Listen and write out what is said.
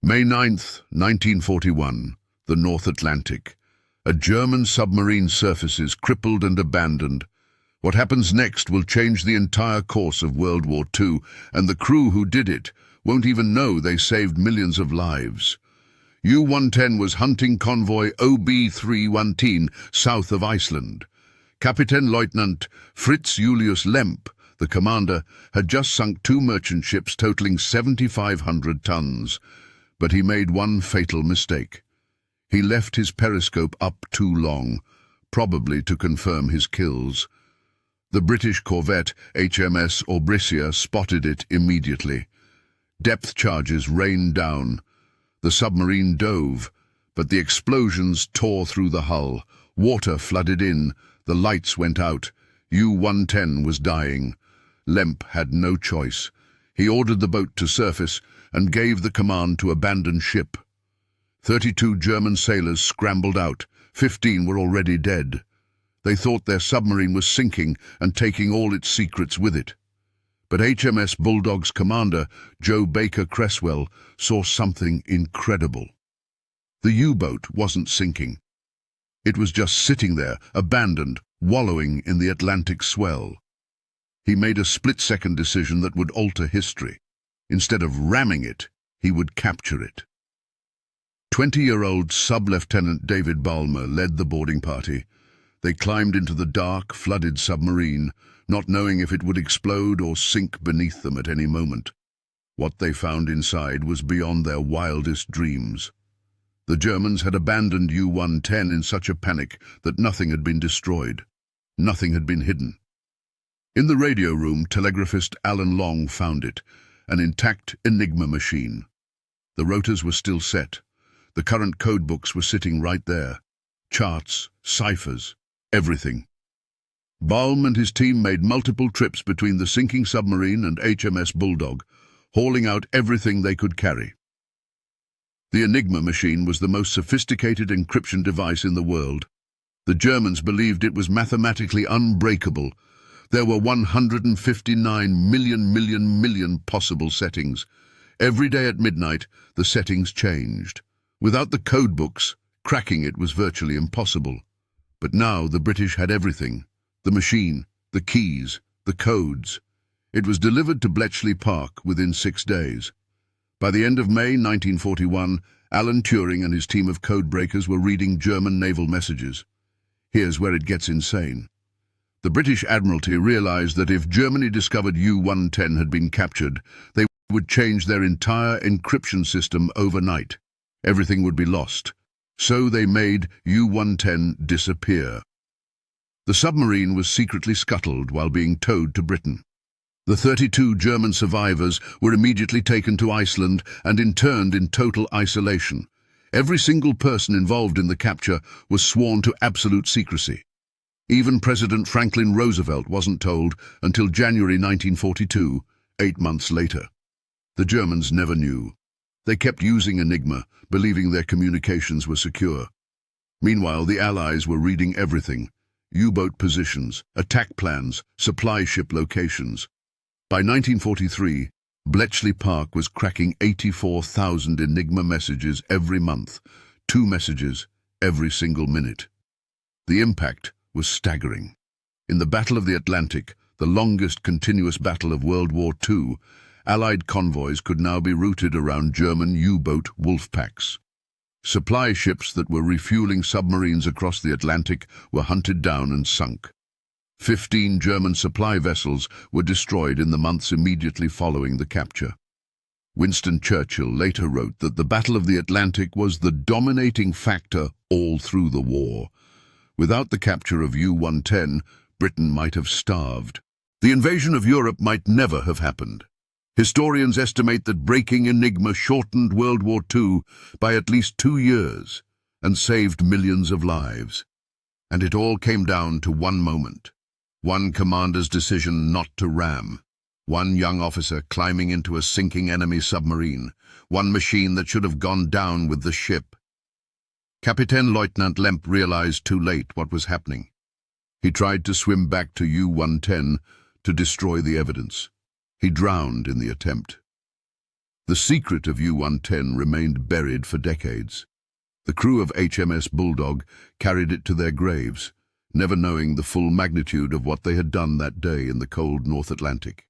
May 9th, 1941, the North Atlantic. A German submarine surfaces, crippled and abandoned. What happens next will change the entire course of World War II, and the crew who did it won't even know they saved millions of lives. U-110 was hunting convoy OB-319 south of Iceland. Kapitänleutnant Fritz Julius Lemp, the commander, had just sunk two merchant ships totaling 7,500 tons. But he made one fatal mistake. He left his periscope up too long, probably to confirm his kills. The British corvette HMS Bulldog spotted it immediately. Depth charges rained down. The submarine dove, but the explosions tore through the hull. Water flooded in. The lights went out. U-110 was dying. Lemp had no choice. He ordered the boat to surface and gave the command to abandon ship. 32 German sailors scrambled out. 15 were already dead. They thought their submarine was sinking and taking all its secrets with it. But HMS Bulldog's commander, Joe Baker Creswell, saw something incredible. The U-boat wasn't sinking. It was just sitting there, abandoned, wallowing in the Atlantic swell. He made a split-second decision that would alter history. Instead of ramming it, he would capture it. 20-year-old Sub-Lieutenant David Ballmer led the boarding party. They climbed into the dark, flooded submarine, not knowing if it would explode or sink beneath them at any moment. What they found inside was beyond their wildest dreams. The Germans had abandoned U-110 in such a panic that nothing had been destroyed. Nothing had been hidden. In the radio room, telegraphist Alan Long found it, an intact Enigma machine. The rotors were still set. The current code books were sitting right there. Charts, ciphers, everything. Balm and his team made multiple trips between the sinking submarine and HMS Bulldog, hauling out everything they could carry. The Enigma machine was the most sophisticated encryption device in the world. The Germans believed it was mathematically unbreakable. There were 159 million possible settings. Every day at midnight, the settings changed. Without the code books, cracking it was virtually impossible. But now the British had everything. The machine, the keys, the codes. It was delivered to Bletchley Park within 6 days. By the end of May 1941, Alan Turing and his team of codebreakers were reading German naval messages. Here's where it gets insane. The British Admiralty realized that if Germany discovered U-110 had been captured, they would change their entire encryption system overnight. Everything would be lost. So they made U-110 disappear. The submarine was secretly scuttled while being towed to Britain. The 32 German survivors were immediately taken to Iceland and interned in total isolation. Every single person involved in the capture was sworn to absolute secrecy. Even President Franklin Roosevelt wasn't told until January 1942, 8 months later. The Germans never knew. They kept using Enigma, believing their communications were secure. Meanwhile, the Allies were reading everything: U-boat positions, attack plans, supply ship locations. By 1943, Bletchley Park was cracking 84,000 Enigma messages every month, 2 messages every single minute. The impact was staggering. In the Battle of the Atlantic, the longest continuous battle of World War II, Allied convoys could now be routed around German U-boat wolf packs. Supply ships that were refueling submarines across the Atlantic were hunted down and sunk. 15 German supply vessels were destroyed in the months immediately following the capture. Winston Churchill later wrote that the Battle of the Atlantic was the dominating factor all through the war. Without the capture of U-110, Britain might have starved. The invasion of Europe might never have happened. Historians estimate that breaking Enigma shortened World War II by at least 2 years and saved millions of lives. And it all came down to one moment. One commander's decision not to ram. One young officer climbing into a sinking enemy submarine. One machine that should have gone down with the ship. Kapitänleutnant Lemp realized too late what was happening. He tried to swim back to U-110 to destroy the evidence. He drowned in the attempt. The secret of U-110 remained buried for decades. The crew of HMS Bulldog carried it to their graves, never knowing the full magnitude of what they had done that day in the cold North Atlantic.